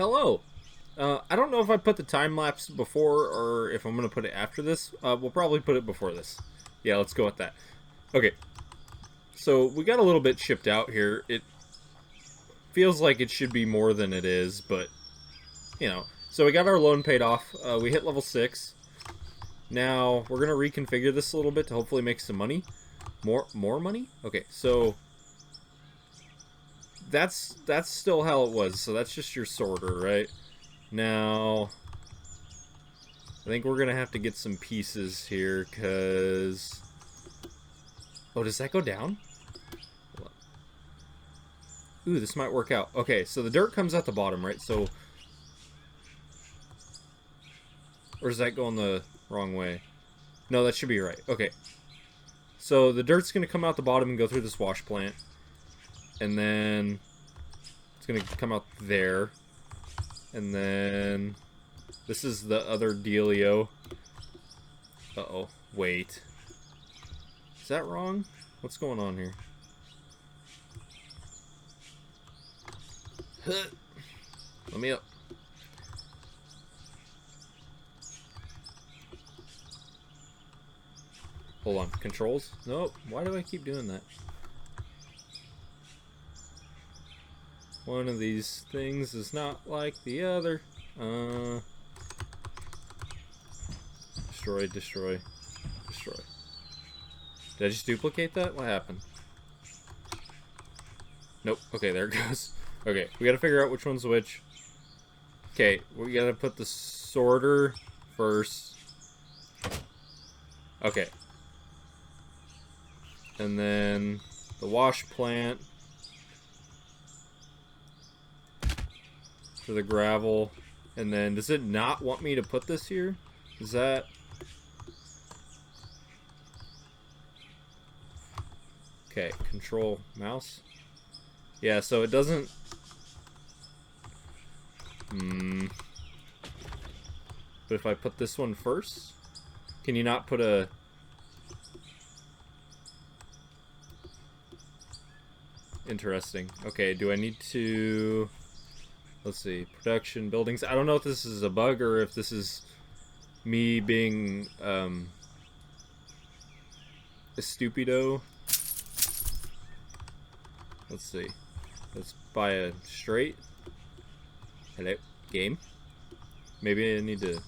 Hello. I don't know if I put the time lapse before or if I'm gonna put it after this. We'll probably put it before this. Yeah, let's go with that. Okay. So we got a little bit shipped out here. It feels like it should be more than it is, but you know. So we got our loan paid off. We hit level 6. Now we're gonna reconfigure this a little bit to hopefully make some money. More money? Okay, so that's still how it was. So that's just your sorter, right? Now I think we're gonna have to get some pieces here, cause oh, does that go down? Ooh, this might work out. Okay, so the dirt comes out the bottom, right? So, or does that go in the wrong way? No, that should be right. Okay. So the dirt's gonna come out the bottom and go through this wash plant, and then it's gonna come out there, and then this is the other dealio. Uh-oh. Wait. Is that wrong? What's going on here? Let me up. Hold on. Controls? Nope. Why do I keep doing that? One of these things is not like the other. Destroy, destroy, destroy. Did I just duplicate that? What happened? Nope. Okay, there it goes. Okay, we gotta figure out which one's which. Okay, we gotta put the sorter first. Okay. And then the wash plant for the gravel. And then, does it not want me to put this here? Is that... Okay, control mouse. Yeah, so it doesn't... But if I put this one first, can you not put a... Interesting. Okay, do I need to... Let's see, production, buildings. I don't know if this is a bug or if this is me being a stupido. Let's see. Let's buy a straight. Hello, game. Maybe I need to...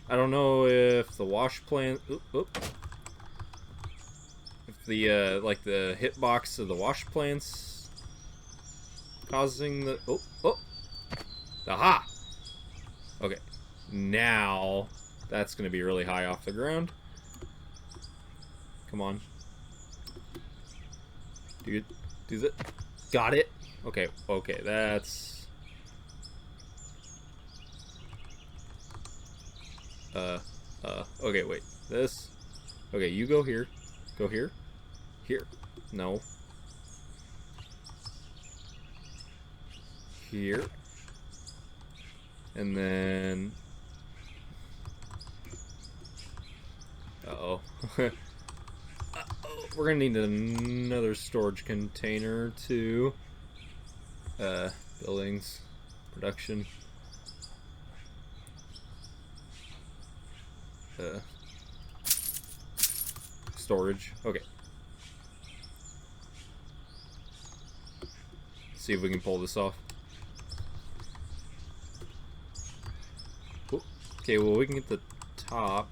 I don't know if the wash plant... If the, like, the hitbox of the wash plants causing the... Aha! Okay. Now, that's going to be really high off the ground. Come on. Do that. Got it. Okay, okay, that's... okay, wait. This... Okay, you go here. Go here. Here. No. Here. And then... Uh-oh. We're gonna need another storage container too. Buildings, production. Storage. Okay. See if we can pull this off. Ooh. Okay, well we can get the top.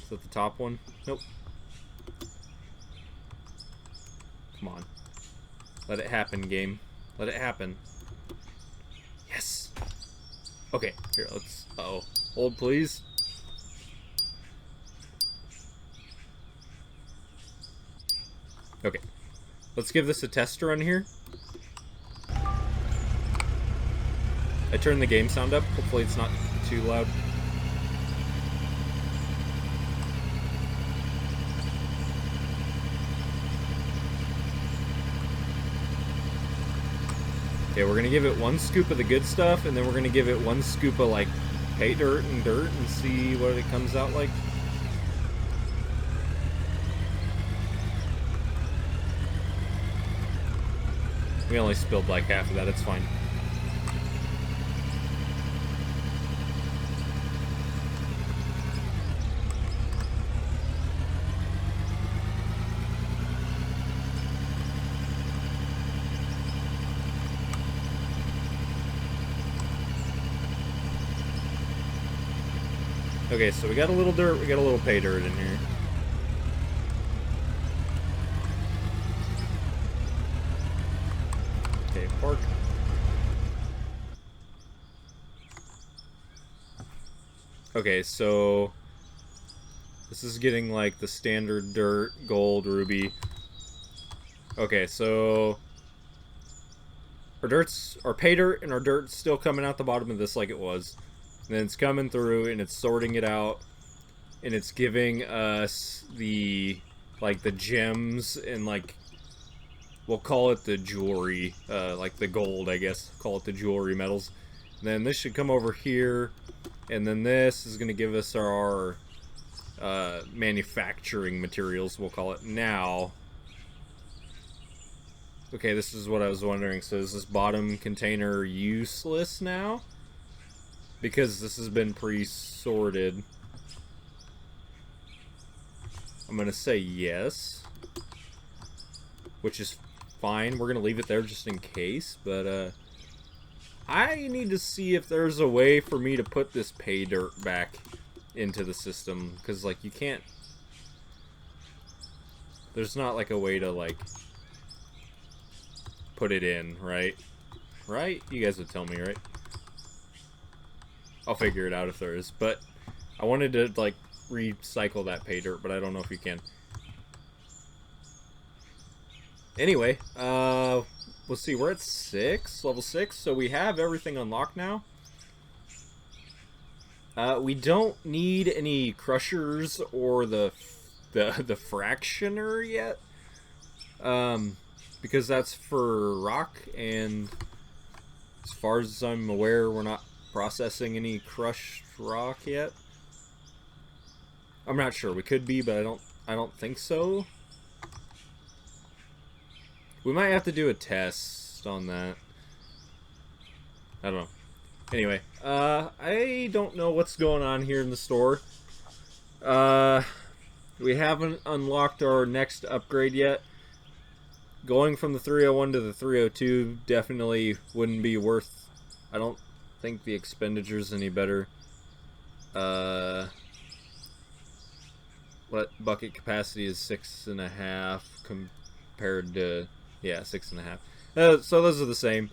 Is that the top one? Nope. Come on. Let it happen, game. Let it happen. Yes! Okay, here, let's... Uh-oh. Hold, please. Okay. Let's give this a test run here. I turned the game sound up. Hopefully it's not too loud. Okay, we're gonna give it one scoop of the good stuff, and then we're gonna give it one scoop of, like, pay dirt and see what it comes out like. We only spilled like half of that, it's fine. Okay, so we got a little dirt, we got a little pay dirt in here. Okay, park. Okay, so this is getting like the standard dirt, gold, ruby. Okay, so our pay dirt and our dirt's still coming out the bottom of this like it was. And then it's coming through and it's sorting it out, and it's giving us the gems and like, we'll call it the jewelry, like the gold, I guess. Call it the jewelry metals. And then this should come over here, and then this is going to give us our manufacturing materials, we'll call it now. Okay, this is what I was wondering. So is this bottom container useless now? Because this has been pre-sorted. I'm going to say yes. Which is fine. We're going to leave it there just in case. But I need to see if there's a way for me to put this pay dirt back into the system. Because, like, you can't... There's not, like, a way to, like, put it in, right? Right? You guys would tell me, right? I'll figure it out if there is, but I wanted to, like, recycle that pay dirt, but I don't know if you can. Anyway, let's see, we're at 6, level 6, so we have everything unlocked now. We don't need any crushers or the fractioner yet, because that's for rock, and as far as I'm aware, we're not processing any crushed rock yet. I'm not sure. We could be, but I don't think so. We might have to do a test on that. I don't know. Anyway, I don't know what's going on here in the store. We haven't unlocked our next upgrade yet. Going from the 301 to the 302 definitely wouldn't be worth... I don't think the expenditure's any better. What bucket capacity is 6.5 compared to, yeah, 6.5. So those are the same.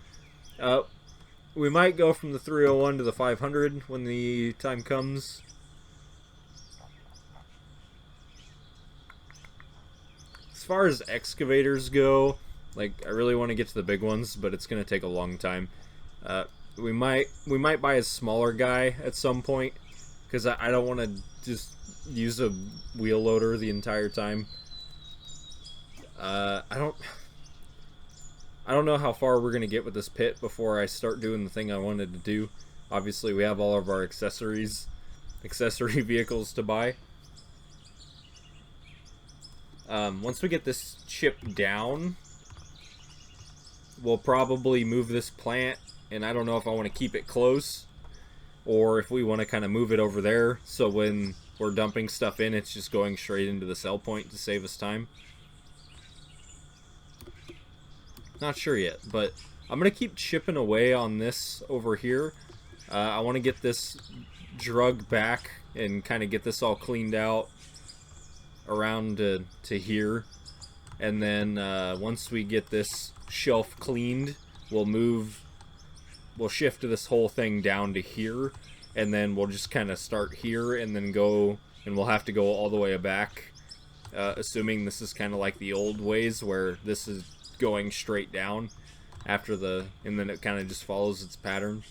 We might go from the 301 to the 500 when the time comes. As far as excavators go, like, I really want to get to the big ones, but it's going to take a long time. We might buy a smaller guy at some point, because I don't want to just use a wheel loader the entire time. I don't know how far we're gonna get with this pit before I start doing the thing I wanted to do. Obviously, we have all of our accessory vehicles to buy. Once we get this chip down, we'll probably move this plant. And I don't know if I want to keep it close, or if we want to kind of move it over there, so when we're dumping stuff in, it's just going straight into the sell point to save us time. Not sure yet, but I'm going to keep chipping away on this over here. I want to get this drug back and kind of get this all cleaned out around to here. And then once we get this shelf cleaned, we'll shift this whole thing down to here, and then we'll just kind of start here and then go, and we'll have to go all the way back, assuming this is kind of like the old ways where this is going straight down after and then it kind of just follows its pattern.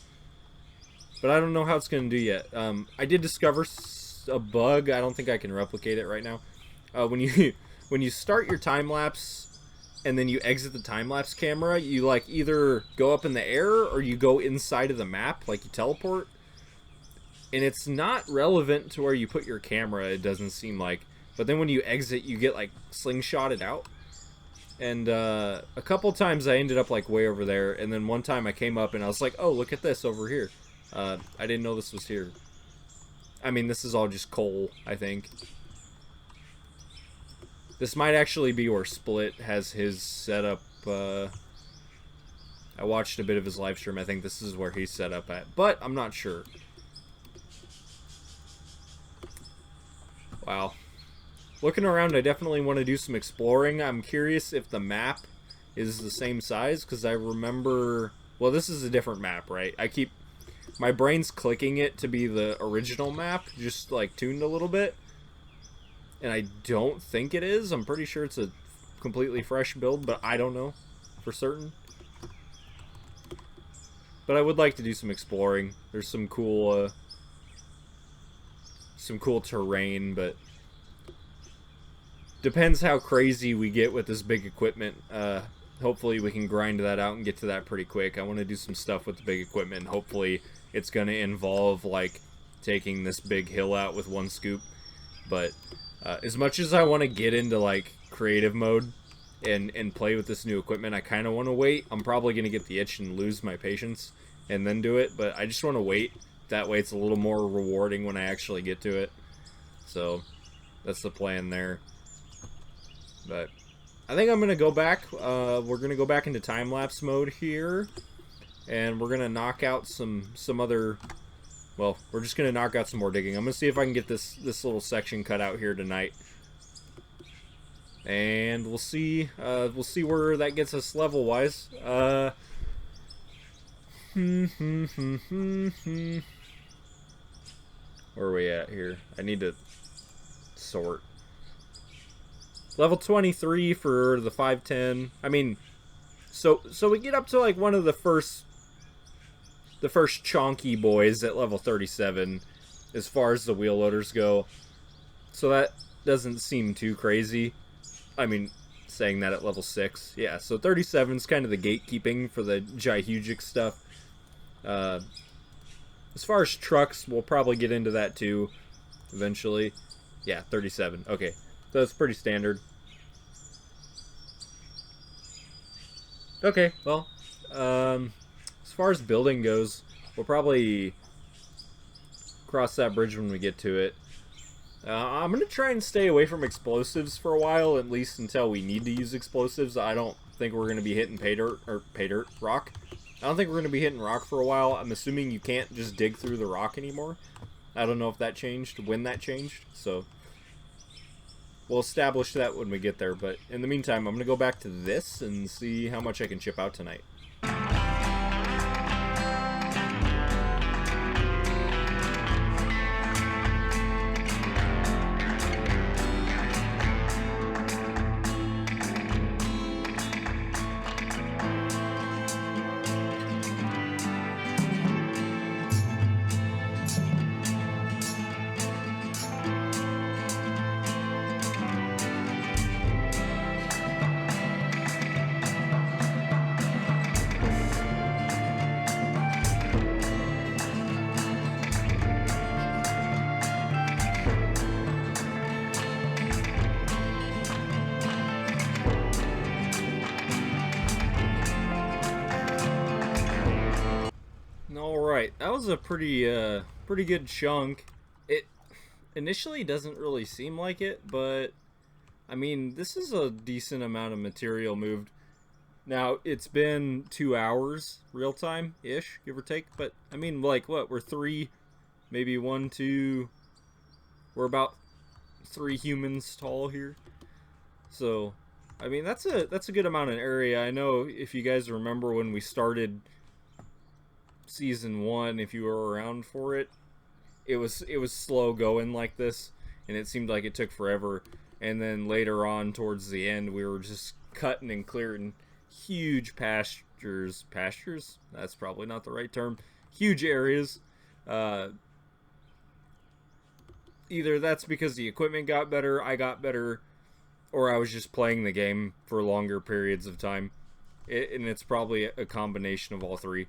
But I don't know how it's going to do yet. I did discover a bug. I don't think I can replicate it right now. When you start your time lapse and then you exit the time-lapse camera, you like either go up in the air or you go inside of the map, like you teleport. And it's not relevant to where you put your camera, it doesn't seem like. But then when you exit, you get like slingshotted out. And a couple times I ended up like way over there, and then one time I came up and I was like, oh, look at this over here. I didn't know this was here. I mean, this is all just coal, I think. This might actually be where Split has his setup. I watched a bit of his live stream. I think this is where he's set up at, but I'm not sure. Wow. Looking around, I definitely want to do some exploring. I'm curious if the map is the same size, because I remember... Well, this is a different map, right? My brain's clicking it to be the original map, just, like, tuned a little bit. And I don't think it is. I'm pretty sure it's a completely fresh build, but I don't know for certain. But I would like to do some exploring. There's some cool terrain, but depends how crazy we get with this big equipment. Hopefully we can grind that out and get to that pretty quick. I want to do some stuff with the big equipment. Hopefully it's going to involve, like, taking this big hill out with one scoop. But as much as I want to get into, like, creative mode and play with this new equipment, I kind of want to wait. I'm probably going to get the itch and lose my patience and then do it, but I just want to wait. That way it's a little more rewarding when I actually get to it. So that's the plan there. But I think I'm going to go back. We're going to go back into time-lapse mode here, and we're going to knock out some other... Well, we're just going to knock out some more digging. I'm going to see if I can get this little section cut out here tonight. And we'll see where that gets us level-wise. Where are we at here? I need to sort. Level 23 for the 510. I mean, so we get up to like one of the first chonky boys at level 37 as far as the wheel loaders go. So that doesn't seem too crazy. I mean, saying that at level 6. Yeah, so 37 is kind of the gatekeeping for the Jihugic stuff. As far as trucks, we'll probably get into that too eventually. Yeah, 37. Okay, so it's pretty standard. Okay, well, as far as building goes, we'll probably cross that bridge when we get to it. I'm going to try and stay away from explosives for a while, at least until we need to use explosives. I don't think we're going to be hitting rock. I don't think we're going to be hitting rock for a while. I'm assuming you can't just dig through the rock anymore. I don't know if that changed, when that changed, so we'll establish that when we get there. But in the meantime, I'm going to go back to this and see how much I can chip out tonight. Alright, that was a pretty good chunk. It initially doesn't really seem like it, but I mean, this is a decent amount of material moved. Now, it's been 2 hours, real time-ish, give or take, but I mean, like, what, we're 3, maybe 1, 2, we're about 3 humans tall here. So, I mean, that's a good amount of area. I know if you guys remember when we started Season 1, if you were around for it, it was slow going like this, and it seemed like it took forever. And then later on, towards the end, we were just cutting and clearing huge pastures. Pastures? That's probably not the right term. Huge areas. Either that's because the equipment got better, I got better, or I was just playing the game for longer periods of time. And it's probably a combination of all three.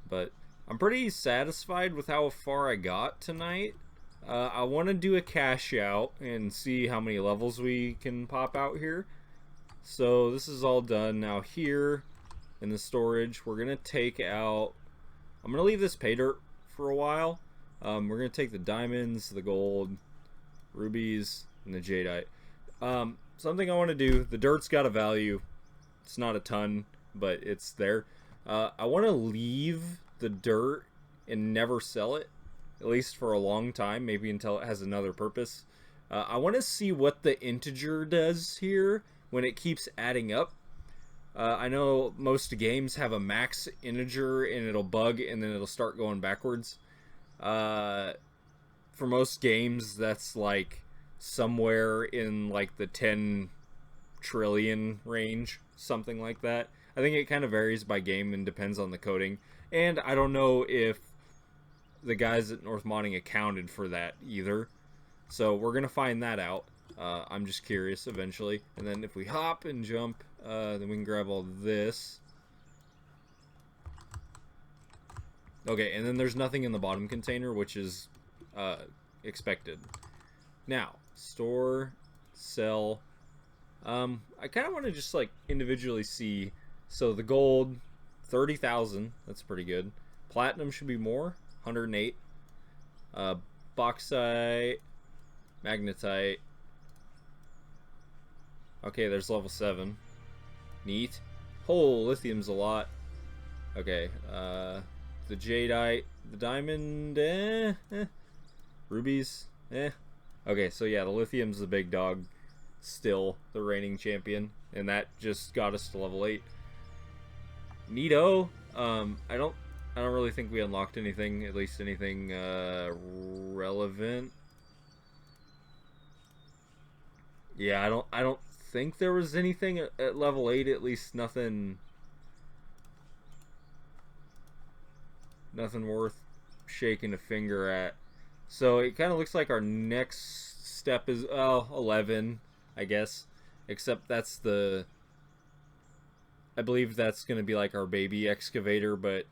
But I'm pretty satisfied with how far I got tonight. I want to do a cash out and see how many levels we can pop out here. So this is all done. Now here in the storage, we're going to take out... I'm going to leave this pay dirt for a while. We're going to take the diamonds, the gold, rubies, and the jadeite. Something I want to do, the dirt's got a value. It's not a ton, but it's there. I want to leave the dirt and never sell it, at least for a long time, maybe until it has another purpose. I want to see what the integer does here when it keeps adding up. I know most games have a max integer and it'll bug and then it'll start going backwards. For most games, that's like somewhere in like the 10 trillion range, something like that. I think it kind of varies by game and depends on the coding. And I don't know if the guys at North Modding accounted for that either. So we're going to find that out. I'm just curious eventually. And then if we hop and jump, then we can grab all this. Okay, and then there's nothing in the bottom container, which is expected. Now, store, sell. I kind of want to just like individually see. So the gold, 30,000. That's pretty good. Platinum should be more, 108. Bauxite, magnetite. Okay, there's level 7. Neat. Oh, lithium's a lot. Okay, the jadeite, the diamond, rubies, Okay, so yeah, the lithium's the big dog, still the reigning champion, and that just got us to level 8. Neato. I don't really think we unlocked anything, at least anything relevant. Yeah, I don't think there was anything at level 8, at least nothing worth shaking a finger at. So it kind of looks like our next step is 11, I guess. Except that's the... I believe that's going to be like our baby excavator, but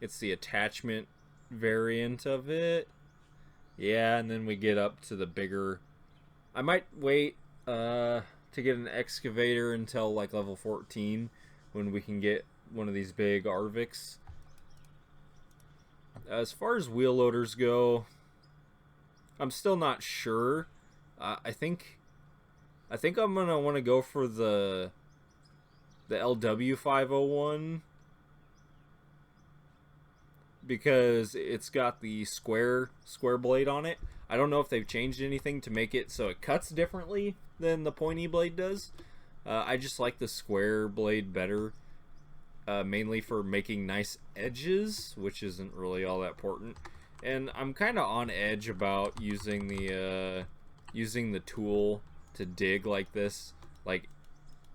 it's the attachment variant of it. Yeah, and then we get up to the bigger... I might wait to get an excavator until like level 14 when we can get one of these big Arvics. As far as wheel loaders go, I'm still not sure. I think I'm gonna want to go for the LW501 because it's got the square blade on it. I don't know if they've changed anything to make it so it cuts differently than the pointy blade does. I just like the square blade better. Mainly for making nice edges, which isn't really all that important. And I'm kind of on edge about using the tool to dig like this. Like,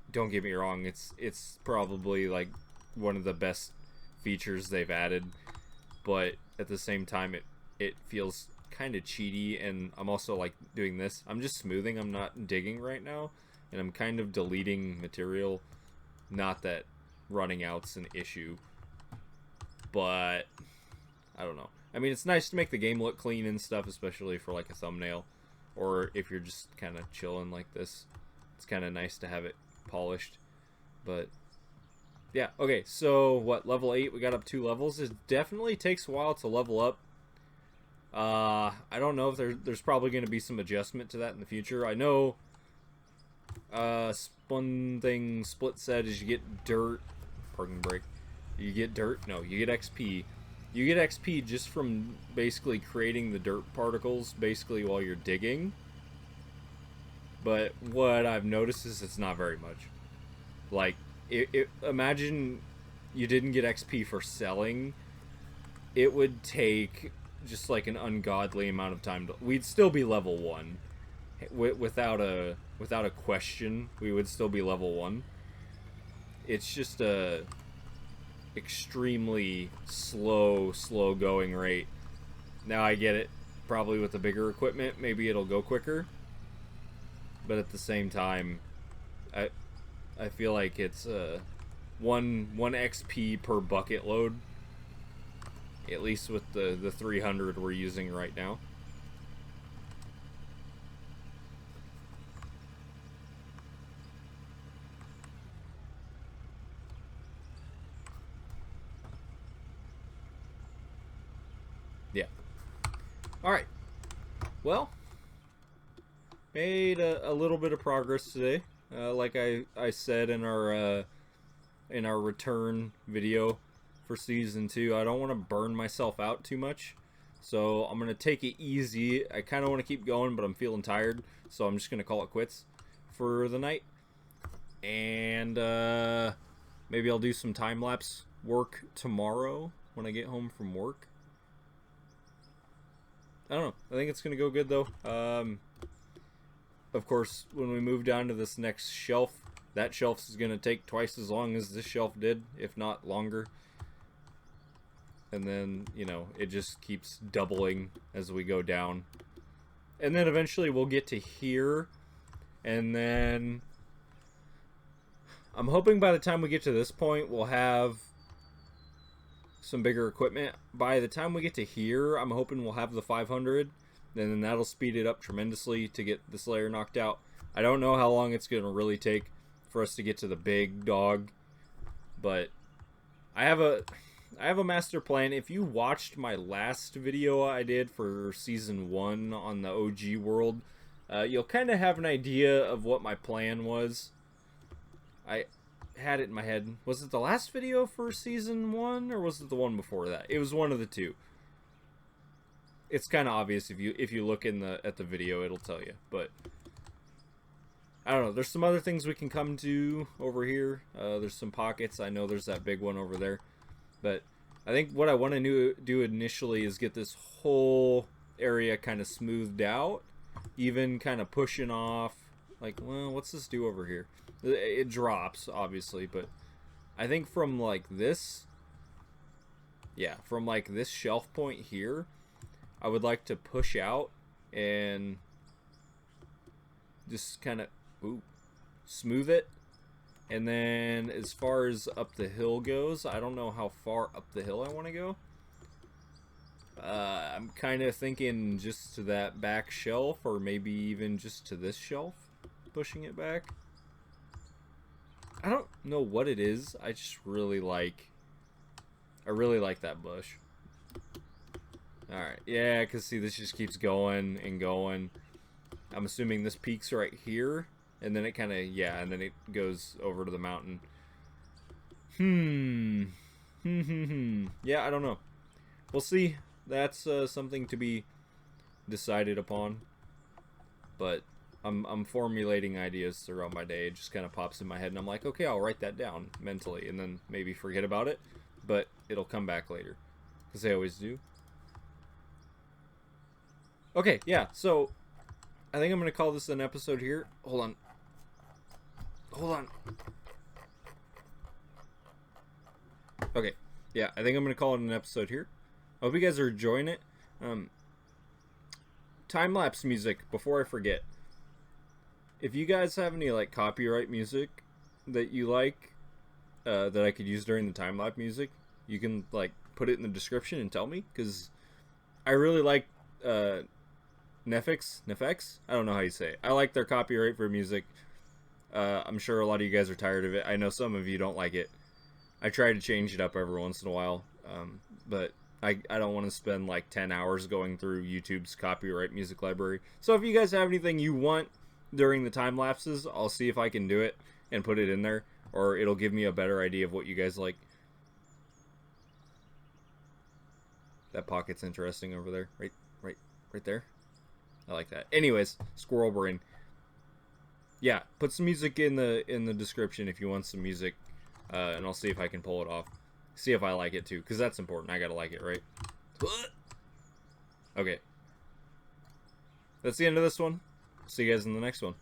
don't get me wrong, it's probably like one of the best features they've added, but at the same time it feels kind of cheaty. And I'm also like doing this. I'm just smoothing. I'm not digging right now, and I'm kind of deleting material. Not that running out's an issue, but I don't know. I mean, it's nice to make the game look clean and stuff, especially for like a thumbnail, or if you're just kind of chilling like this. It's kind of nice to have it polished. But yeah, okay, so what, level 8, we got up 2 levels. It definitely takes a while to level up. I don't know if there's probably going to be some adjustment to that in the future. I know one thing Split said is you get dirt. Parking brake. You get dirt? No, you get XP. You get XP just from basically creating the dirt particles basically while you're digging. But what I've noticed is it's not very much. Like, imagine you didn't get XP for selling. It would take just like an ungodly amount of time. We'd still be level 1. Without a question, we would still be level 1. It's just a extremely slow going rate. Now I get it. Probably with the bigger equipment, maybe it'll go quicker. But at the same time, I feel like it's one XP per bucket load. At least with the 300 we're using right now. Yeah. All right. Well, made a little bit of progress today. Like I said in our return video for season 2, I don't want to burn myself out too much. So I'm going to take it easy. I kind of want to keep going, but I'm feeling tired. So I'm just going to call it quits for the night. And maybe I'll do some time-lapse work tomorrow when I get home from work. I don't know. I think it's going to go good, though. Of course, when we move down to this next shelf, that shelf is going to take twice as long as this shelf did, if not longer. And then, you know, it just keeps doubling as we go down. And then eventually we'll get to here. And then I'm hoping by the time we get to this point, we'll have some bigger equipment. By the time we get to here, I'm hoping we'll have the 500. And then that'll speed it up tremendously to get this layer knocked out. I don't know how long it's going to really take for us to get to the big dog. But I have a master plan. If you watched my last video I did for season 1 on the OG world, you'll kind of have an idea of what my plan was. I had it in my head. Was it the last video for season 1 or was it the one before that? It was one of the two. It's kind of obvious if you look at the video, it'll tell you. But I don't know. There's some other things we can come to over here. There's some pockets. I know there's that big one over there. But I think what I want to do initially is get this whole area kind of smoothed out. Even kind of pushing off. Like, well, what's this do over here? It drops, obviously. But I think from like this... Yeah, from like this shelf point here, I would like to push out and just kind of smooth it. And then as far as up the hill goes, I don't know how far up the hill I want to go. I'm kind of thinking just to that back shelf, or maybe even just to this shelf, pushing it back. I don't know what it is. I just really like that bush. Alright, yeah, because see, this just keeps going and going. I'm assuming this peaks right here. And then it kind of, yeah, and then it goes over to the mountain. Yeah, I don't know. We'll see. That's something to be decided upon. But I'm formulating ideas throughout my day. It just kind of pops in my head, and I'm like, okay, I'll write that down mentally, and then maybe forget about it. But it'll come back later. Because they always do. Okay, yeah, so I think I'm going to call this an episode here. Hold on. Okay, yeah, I think I'm going to call it an episode here. I hope you guys are enjoying it. Time-lapse music, before I forget. If you guys have any, like, copyright music that you like, that I could use during the time-lapse music, you can, like, put it in the description and tell me, because I really like, Nefx? I don't know how you say it. I like their copyright for music. I'm sure a lot of you guys are tired of it. I know some of you don't like it. I try to change it up every once in a while. But I don't want to spend like 10 hours going through YouTube's copyright music library. So if you guys have anything you want during the time lapses, I'll see if I can do it and put it in there. Or it'll give me a better idea of what you guys like. That pocket's interesting over there. Right there. I like that. Anyways, squirrel brain. Yeah, put some music in the description if you want some music, and I'll see if I can pull it off. See if I like it too, because that's important. I gotta like it, right? Okay. That's the end of this one. See you guys in the next one.